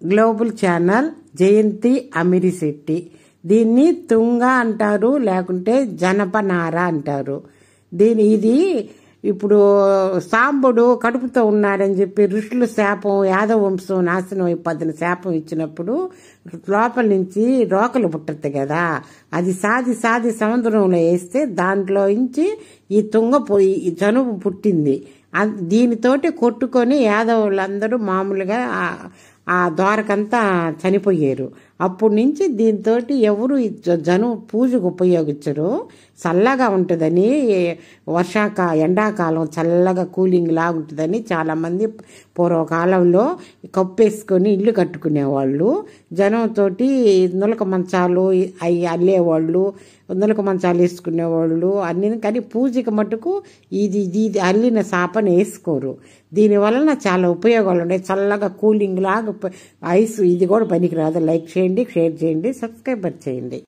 Global channel జయంతి అమిరిశెట్టి. దీన్ని తుంగ అంటారు, లేకుంటే జనపనార అంటారు. ఇది ఇప్పుడు సాంబుడు కడుపుతో ఉన్నాడని చెప్పి ఋషులు శాపం, యాదవ వంశం నాశనం అయిపోద్దని శాపం ఇచ్చినప్పుడు లోపల నుంచి రోకలు పుట్టద్దు కదా, అది సాది సముద్రంలో వేస్తే దాంట్లో నుంచి ఈ తుంగపోయి ఈ చనువు పుట్టింది. దీనితోటి కొట్టుకొని యాదవులందరూ మామూలుగా ఆ ద్వారకంతా చనిపోయారు. అప్పటి నుంచి దీంతో ఎవరు జను పూజకు ఉపయోగించరు. చల్లగా ఉంటుందని, ఎండాకాలం చల్లగా కూలింగ్ లాగా ఉంటుందని చాలామంది పూర్వకాలంలో కప్పేసుకొని ఇల్లు కట్టుకునేవాళ్ళు. జనంతో నులక మంచాలు అవి అల్లేవాళ్ళు, నులక మంచాలు వేసుకునేవాళ్ళు అన్ని. కానీ పూజకి మటుకు ఇది అల్లిన సాపని వేసుకోరు. దీనివలన చాలా ఉపయోగాలు ఉన్నాయి. చల్లగా కూలింగ్ లాగా ఐస్ ఇది కూడా పనికిరాదు. లైక్ చేయండి, షేర్ చేయండి, సబ్స్క్రైబర్ చేయండి.